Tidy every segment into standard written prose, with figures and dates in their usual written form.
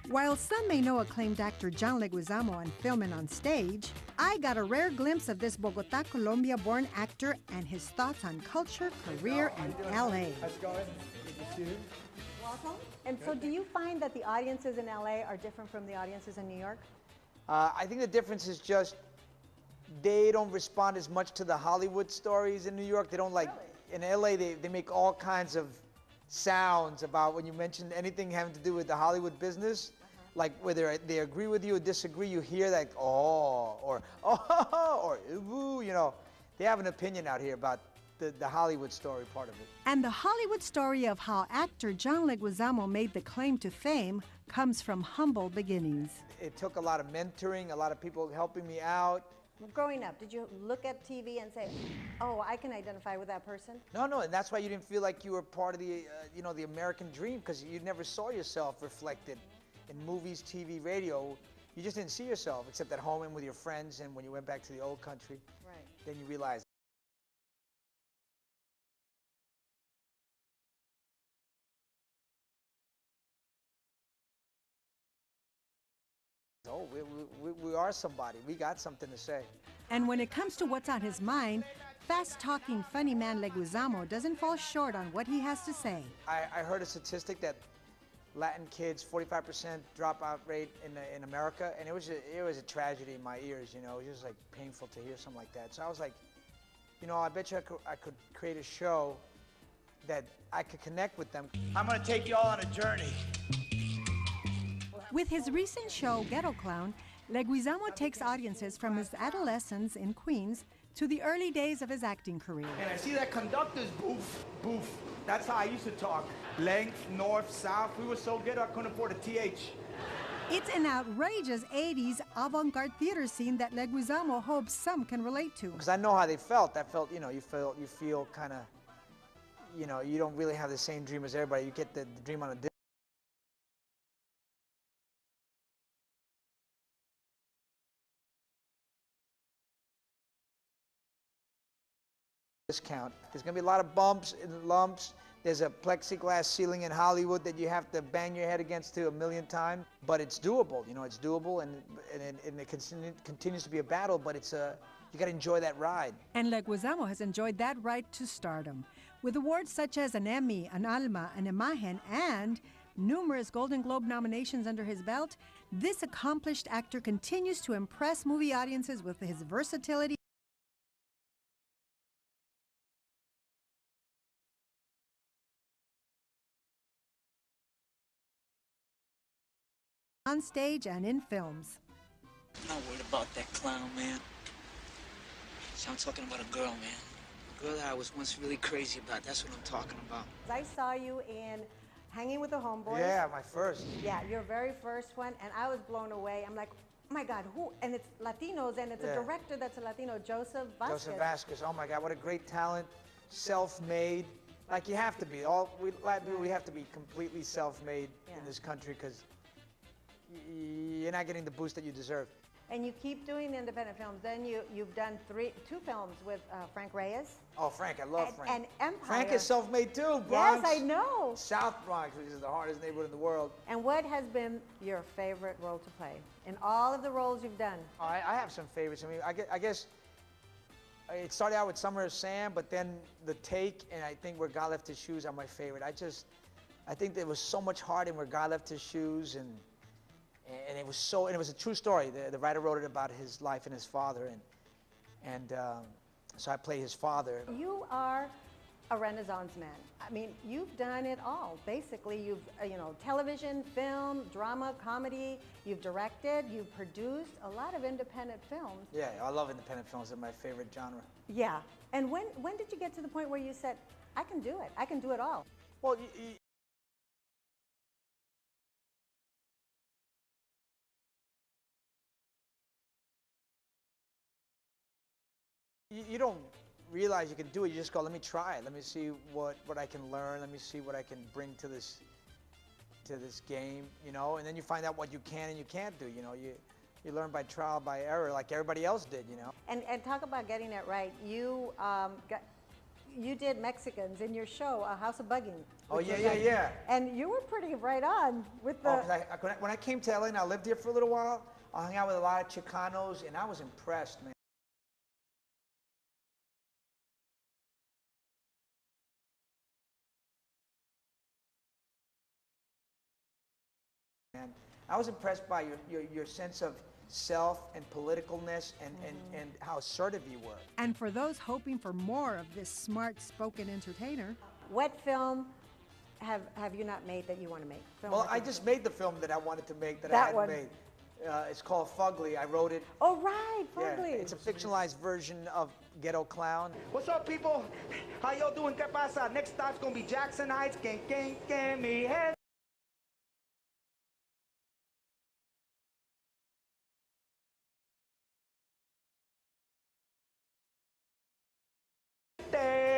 While some may know acclaimed actor John Leguizamo on film and on stage, I got a rare glimpse of this Bogota, Colombia-born actor and his thoughts on culture, career, and L.A. How's it going? Good to see you. Welcome. And so do you find that the audiences in L.A. are different from the audiences in New York? I think the difference is just they don't respond as much to the Hollywood stories in New York. They don't like, in LA, they make all kinds of sounds about when you mention anything having to do with the Hollywood business, like whether they agree with you or disagree, you hear that, oh, or ooh, you know, they have an opinion out here about the Hollywood story part of it. And the Hollywood story of how actor John Leguizamo made the claim to fame comes from humble beginnings. It took a lot of mentoring, a lot of people helping me out. Growing up, did you look at TV and say, oh, I can identify with that person? No, and that's why you didn't feel like you were part of the, you know, the American dream, because you never saw yourself reflected in movies, TV, radio. You just didn't see yourself, except at home and with your friends, and when you went back to the old country, then you realized. Oh, we are somebody. We got something to say. And when it comes to what's on his mind, fast-talking, funny man Leguizamo doesn't fall short on what he has to say. I heard a statistic that Latin kids, 45% dropout rate in America, and it was a tragedy in my ears, you know. It was just like painful to hear something like that. So I was like, you know, I bet you I could create a show that I could connect with them. I'm gonna take you all on a journey. With his recent show, Ghetto Clown, Leguizamo takes audiences from his adolescence in Queens to the early days of his acting career. And I see that conductor's booth. That's how I used to talk. Length, north, south. We were so good I couldn't afford a TH. It's an outrageous 80s avant-garde theater scene that Leguizamo hopes some can relate to. Because I know how they felt. I felt, you know, you feel kind of, you know, you don't really have the same dream as everybody. You get the dream on a discount. There's going to be a lot of bumps and lumps. There's a plexiglass ceiling in Hollywood that you have to bang your head against to 1,000,000 times, but it's doable. You know, it's doable, and it continues to be a battle, but it's you got to enjoy that ride. And Leguizamo has enjoyed that ride to stardom, with awards such as an Emmy, an Alma, an Imagen, and numerous Golden Globe nominations under his belt. This accomplished actor continues to impress movie audiences with his versatility on stage and in films. I'm not worried about that clown, man. So I'm talking about a girl, man. A girl that I was once really crazy about. That's what I'm talking about. I saw you in Hanging with the Homeboys. Yeah, my first. Yeah, your very first one, and I was blown away. I'm like, oh my God, who? And it's Latinos, and it's a director that's a Latino, Joseph Vasquez. Joseph Vasquez, oh my God, what a great talent, self-made. Like you have to be. We have to be completely self-made in this country, because you're not getting the boost that you deserve. And you keep doing the independent films. Then you've done two films with Frank Reyes. Oh, Frank, I love Frank. And Empire. Frank is self-made too, Bronx. Yes, I know. South Bronx, which is the hardest neighborhood in the world. And what has been your favorite role to play in all of the roles you've done? Oh, I have some favorites. I mean, I guess it started out with Summer of Sam, but then The Take, and I think Where God Left His Shoes are my favorite. I think there was so much heart in Where God Left His Shoes, and it was a true story. The writer wrote it about his life and his father, and so I play his father. You are a Renaissance man. I mean, you've done it all. Basically, you've television, film, drama, comedy. You've directed, you've produced a lot of independent films. Yeah, I love independent films. They're my favorite genre. Yeah, and when did you get to the point where you said, I can do it. I can do it all? Well, you don't realize you can do it. You just go, let me try it. Let me see what I can learn. Let me see what I can bring to this game, you know. And then you find out what you can and you can't do. You know, you learn by trial by error, like everybody else did, you know. And talk about getting it right. you did Mexicans in your show, House of Bugging. Oh, yeah. And you were pretty right on with the... Oh, 'cause when I came to LA and I lived here for a little while, I hung out with a lot of Chicanos, and I was impressed, man. I was impressed by your sense of self and politicalness and how assertive you were. And for those hoping for more of this smart-spoken entertainer, what film have you not made that you want to make? Well, I just made the film that I wanted to make that I hadn't made. It's called Fugly. I wrote it. Oh, right, Fugly. Yeah, it's a fictionalized version of Ghetto Clown. What's up, people? How y'all doing? ¿Qué pasa? Next stop's gonna be Jackson Heights. Que mi head.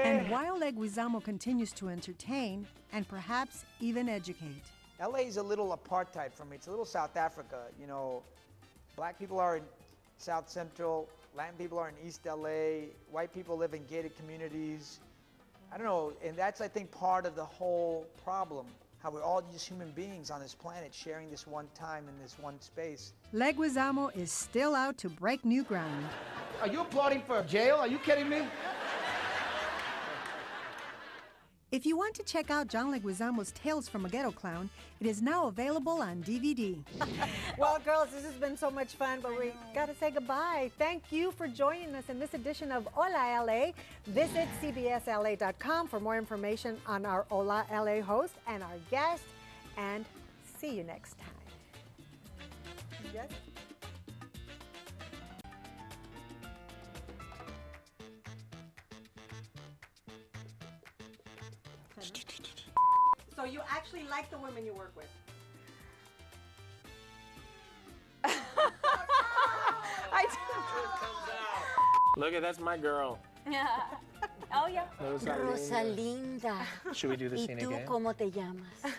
And while Leguizamo continues to entertain and perhaps even educate. LA is a little apartheid for me. It's a little South Africa. You know, black people are in South Central, Latin people are in East LA, white people live in gated communities. I don't know, and that's, I think, part of the whole problem. How we're all just human beings on this planet sharing this one time in this one space. Leguizamo is still out to break new ground. Are you applauding for jail? Are you kidding me? If you want to check out John Leguizamo's Tales from a Ghetto Clown, it is now available on DVD. Well, girls, this has been so much fun, but we got to say goodbye. Thank you for joining us in this edition of Hola LA. Visit cbsla.com for more information on our Hola LA host and our guest, and see you next time. Yes? So you actually like the women you work with? Look at, that's my girl. Yeah. Oh, yeah. Rosalinda. Should we do the scene ¿Y tú again? cómo te llamas?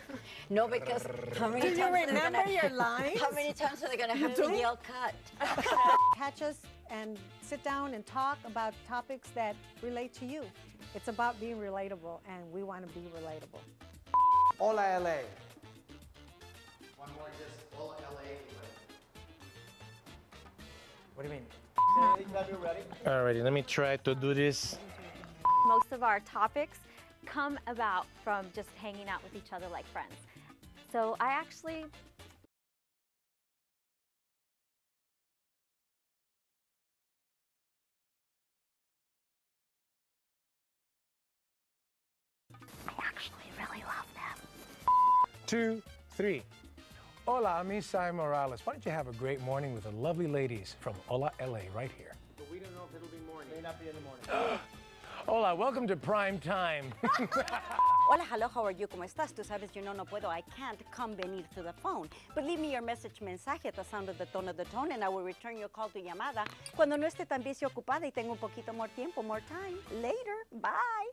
No, because how many Do times you are they remember gonna, your lines? How many times are they going to have to yell cut? Catch us and sit down and talk about topics that relate to you. It's about being relatable, and we want to be relatable. Hola LA. One more, just Hola LA. What do you mean? Alrighty, let me try to do this. Most of our topics come about from just hanging out with each other like friends. So I actually really love them. 2, 3. Hola, I'm Isai Morales. Why don't you have a great morning with the lovely ladies from Hola LA right here. But we don't know if it'll be morning. May not be in the morning. Hola, welcome to prime time. Hola, hello, how are you? ¿Cómo estás? Tú sabes, yo no puedo. I can't come venir to the phone. But leave me your mensaje at the sound of the tone, and I will return your call to llamada cuando no esté tan busy ocupada y tengo un poquito more tiempo, more time. Later. Bye.